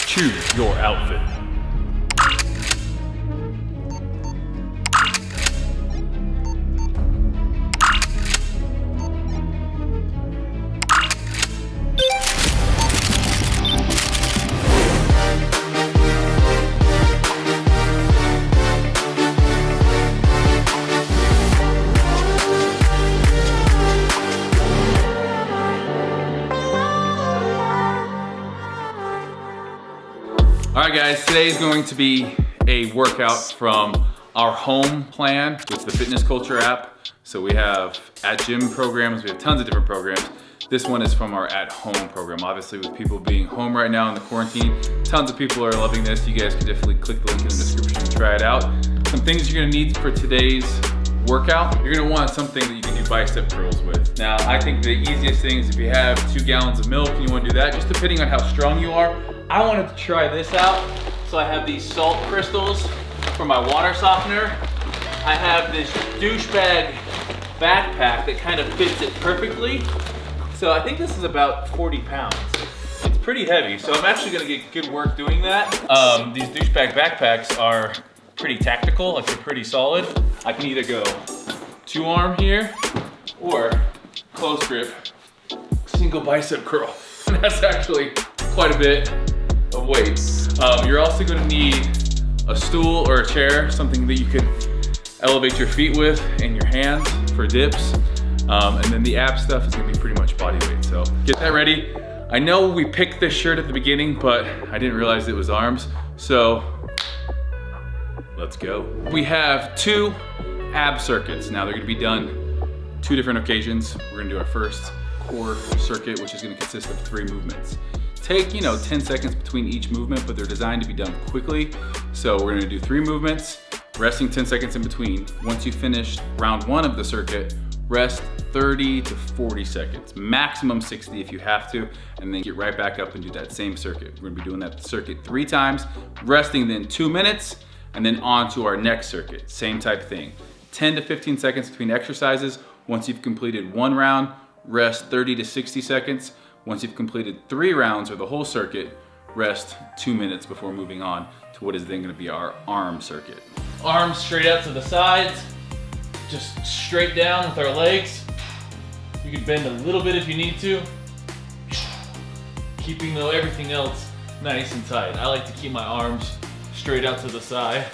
Choose your outfit. All right guys, today is going to be a workout from our home plan with the Fitness Culture app. So we have at gym programs, we have tons of different programs. This one is from our at home program. Obviously with people being home right now in the quarantine, tons of people are loving this. You guys can definitely click the link in the description and try it out. Some things you're gonna need for today's workout, you're gonna want something that you can do bicep curls with. Now, I think the easiest thing is if you have 2 gallons of milk and you wanna do that, just depending on how strong you are. I wanted to try this out. So I have these salt crystals for my water softener. I have this douchebag backpack that kind of fits it perfectly. So I think this is about 40 pounds. It's pretty heavy, so I'm actually gonna get good work doing that. These douchebag backpacks are pretty tactical, like they're pretty solid. I can either go 2-arm here or close grip, single bicep curl. And that's actually quite a bit of weight. You're also gonna need a stool or a chair, something that you could elevate your feet with and your hands for dips. And then the ab stuff is gonna be pretty much body weight. So get that ready. I know we picked this shirt at the beginning, but I didn't realize it was arms. So let's go. We have 2 ab circuits. Now they're gonna be done 2 different occasions. We're gonna do our first core circuit, which is gonna consist of 3 movements. Take, 10 seconds between each movement, but they're designed to be done quickly. So we're gonna do 3 movements, resting 10 seconds in between. Once you finish round 1 of the circuit, rest 30 to 40 seconds, maximum 60 if you have to, and then get right back up and do that same circuit. We're gonna be doing that circuit 3 times, resting then 2 minutes, and then on to our next circuit. Same type of thing. 10 to 15 seconds between exercises. Once you've completed 1 round, rest 30 to 60 seconds. Once you've completed 3 rounds or the whole circuit, rest 2 minutes before moving on to what is then gonna be our arm circuit. Arms straight out to the sides, just straight down with our legs. You can bend a little bit if you need to, keeping though everything else nice and tight. I like to keep my arms straight out to the side.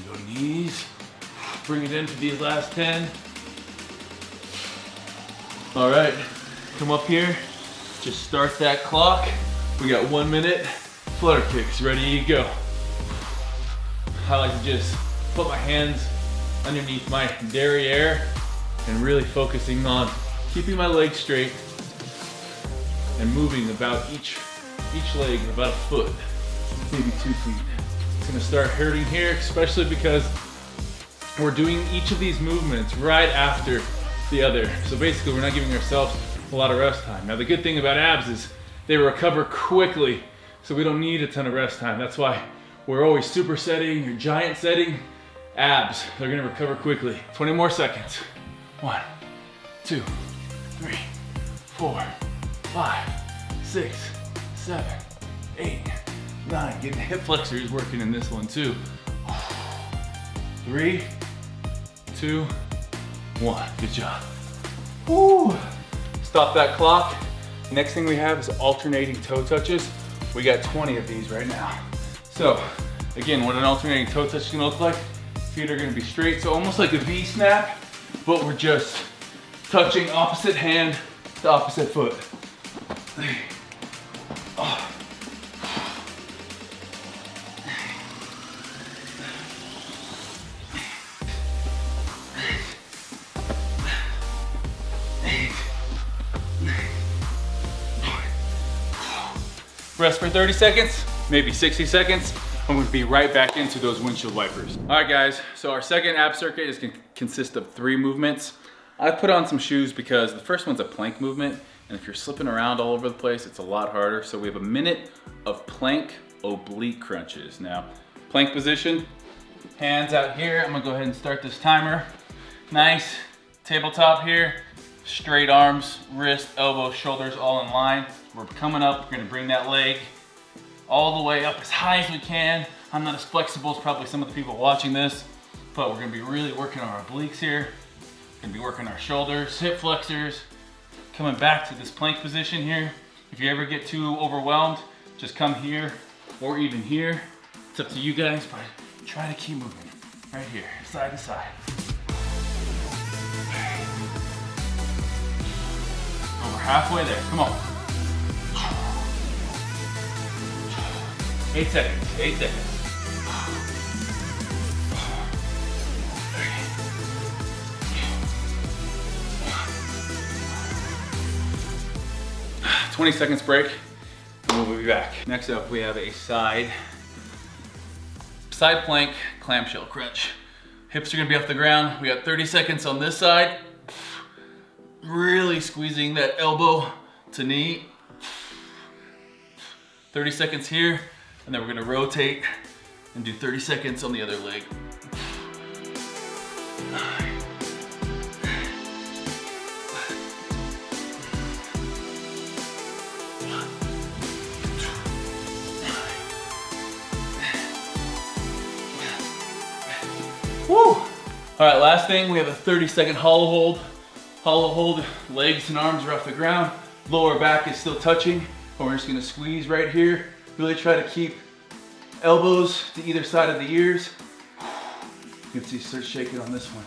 Go knees, bring it in for these last 10. All right, come up here, just start that clock. We got 1 minute, flutter kicks, ready to go. I like to just put my hands underneath my derriere and really focusing on keeping my legs straight and moving about each leg about a foot, maybe 2 feet. It's gonna start hurting here, especially because we're doing each of these movements right after the other. So basically we're not giving ourselves a lot of rest time. Now the good thing about abs is they recover quickly, so we don't need a ton of rest time. That's why we're always supersetting or giant setting. Abs, they're gonna recover quickly. 20 more seconds. 1, 2, 3, 4, 5, 6, 7, 8, 9. Getting the hip flexors working in this one too. 3, 2, 1. Good job. Woo. Stop that clock. Next thing we have is alternating toe touches. We got 20 of these right now. So again, what an alternating toe touch is gonna look like. Feet are gonna be straight, so almost like a V snap, but we're just touching opposite hand to opposite foot. Oh. Rest for 30 seconds, maybe 60 seconds. I'm gonna be right back into those windshield wipers. All right guys, so our second ab circuit is gonna consist of 3 movements. I put on some shoes because the first one's a plank movement, and if you're slipping around all over the place, it's a lot harder. So we have a minute of plank oblique crunches. Now, plank position, hands out here. I'm gonna go ahead and start this timer. Nice tabletop here, straight arms, wrist, elbows, shoulders all in line. We're coming up, we're gonna bring that leg all the way up as high as we can. I'm not as flexible as probably some of the people watching this, but we're gonna be really working on our obliques here. We're gonna be working our shoulders, hip flexors, coming back to this plank position here. If you ever get too overwhelmed, just come here or even here. It's up to you guys, but try to keep moving. Right here, side to side. Over halfway there, come on. 8 seconds, 8 seconds. 20 seconds break, and we'll be back. Next up, we have a side plank clamshell crunch. Hips are gonna be off the ground. We got 30 seconds on this side. Really squeezing that elbow to knee. 30 seconds here, and then we're gonna rotate and do 30 seconds on the other leg. Woo! All right, last thing, we have a 30-second hollow hold. Hollow hold, legs and arms are off the ground. Lower back is still touching. And we're just gonna squeeze right here. Really try to keep elbows to either side of the ears. You can see start shaking on this one.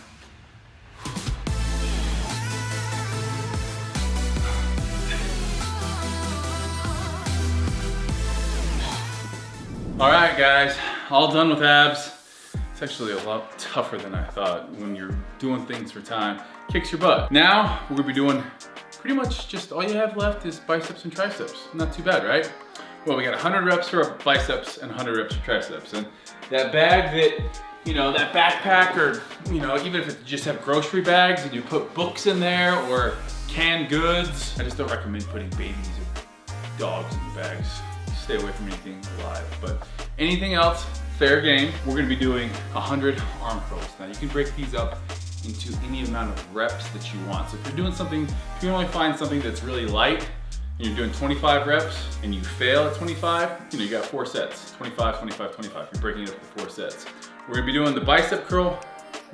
All right, guys, all done with abs. It's actually a lot tougher than I thought when you're doing things for time. Kicks your butt. Now, we're gonna be doing pretty much just all you have left is biceps and triceps. Not too bad, right? Well, we got 100 reps for our biceps and 100 reps for triceps. And that bag that, you know, that backpack or, you know, even if you just have grocery bags and you put books in there or canned goods, I just don't recommend putting babies or dogs in the bags. Stay away from anything alive. But anything else, fair game. We're gonna be doing 100 arm curls. Now you can break these up into any amount of reps that you want. So if you're doing something, if you only find something that's really light and you're doing 25 reps and you fail at 25, you know, you got 4 sets, 25, 25, 25. You're breaking it up to 4 sets. We're gonna be doing the bicep curl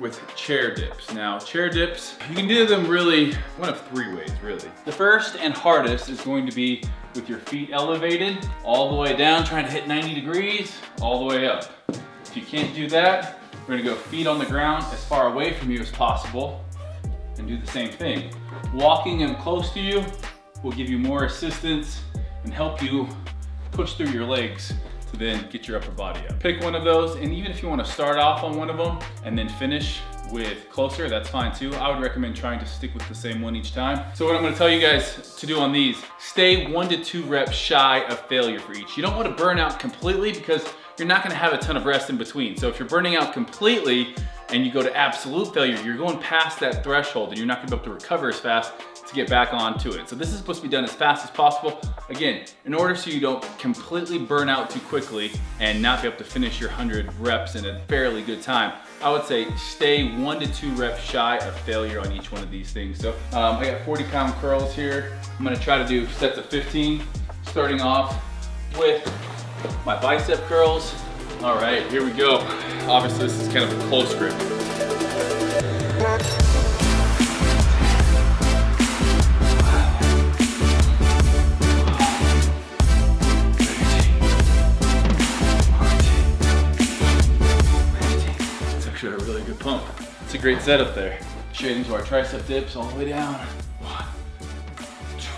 with chair dips. Now, chair dips, you can do them really one of 3 ways, really. The first and hardest is going to be with your feet elevated, all the way down, trying to hit 90 degrees, all the way up. If you can't do that, we're gonna go feet on the ground as far away from you as possible and do the same thing. Walking them close to you will give you more assistance and help you push through your legs to then get your upper body up. Pick one of those, and even if you wanna start off on one of them and then finish with closer, that's fine too. I would recommend trying to stick with the same one each time. So what I'm gonna tell you guys to do on these, stay 1 to 2 reps shy of failure for each. You don't wanna burn out completely because you're not gonna have a ton of rest in between. So if you're burning out completely and you go to absolute failure, you're going past that threshold and you're not gonna be able to recover as fast to get back onto it. So this is supposed to be done as fast as possible. Again, in order so you don't completely burn out too quickly and not be able to finish your 100 reps in a fairly good time, I would say stay 1 to 2 reps shy of failure on each one of these things. So I got 40-pound curls here. I'm gonna try to do sets of 15, starting off with my bicep curls. All right, here we go. Obviously, this is kind of a close grip. It's actually a really good pump. It's a great setup there. Straight into our tricep dips all the way down. 1, 2.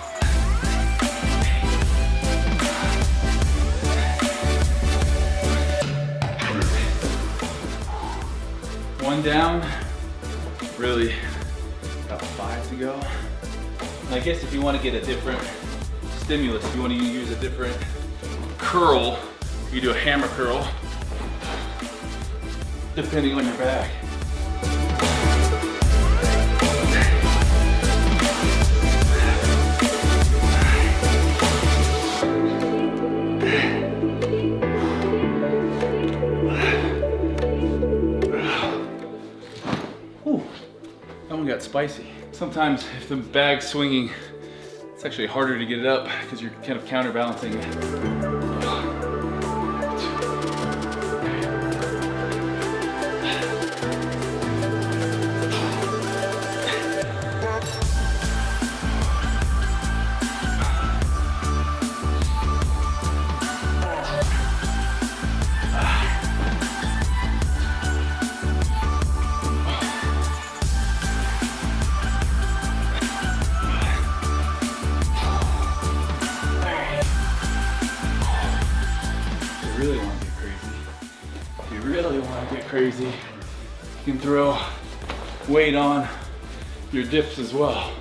One down, really about 5 to go. And I guess if you want to get a different stimulus, if you want to use a different curl, you do a hammer curl, depending on your back. That one got spicy. sometimes if the bag's swinging, it's actually harder to get it up because you're kind of counterbalancing it. Really want to get crazy, you can throw weight on your dips as well.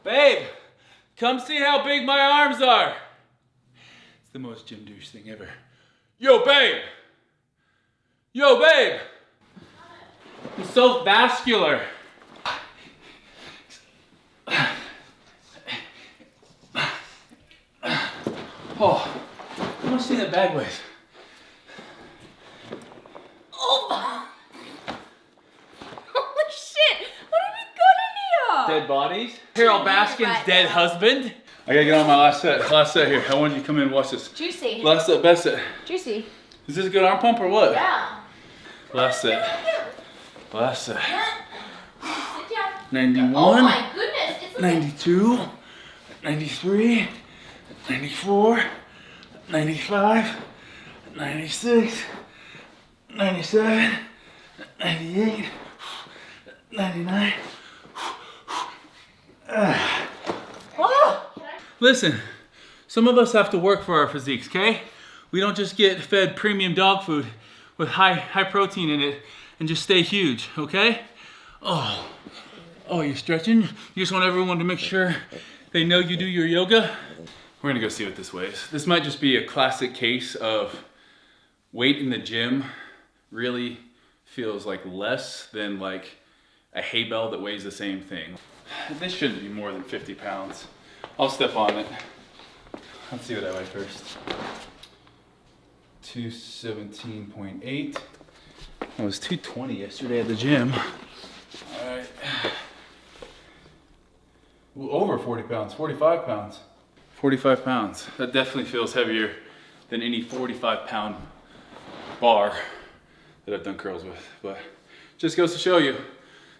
Babe, come see how big my arms are. The most gym douche thing ever. Yo, babe! Yo, babe! I'm so vascular. Oh, how much do you think that bag weighs? Oh! Holy shit! What have we got in here? Dead bodies? Carol Baskin's dead husband? I gotta get on my last set. Last set here. I want you to come in and watch this. Juicy. Last set, best set. Juicy. Is this a good arm pump or what? Yeah. Last set. Last set. Sit down. 91. Oh my goodness. It's like 92. 93. 94. 95. 96. 97. 98. 99. Listen, some of us have to work for our physiques, okay? We don't just get fed premium dog food with high protein in it and just stay huge, okay? Oh, you're stretching? You just want everyone to make sure they know you do your yoga? We're gonna go see what this weighs. This might just be a classic case of weight in the gym really feels like less than like a hay bale that weighs the same thing. This shouldn't be more than 50 pounds. I'll step on it. Let's see what I weigh first. 217.8. I was 220 yesterday at the gym. All right. Ooh, over 40 pounds, 45 pounds. 45 pounds. That definitely feels heavier than any 45-pound bar that I've done curls with. But just goes to show you,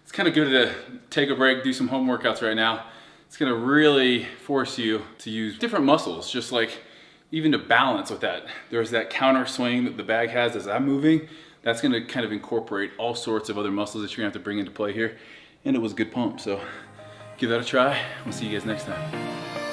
it's kind of good to take a break, do some home workouts right now. It's gonna really force you to use different muscles, just like even to balance with that. There's that counter swing that the bag has as I'm moving. That's gonna kind of incorporate all sorts of other muscles that you're gonna have to bring into play here. And it was a good pump, so give that a try. We'll see you guys next time.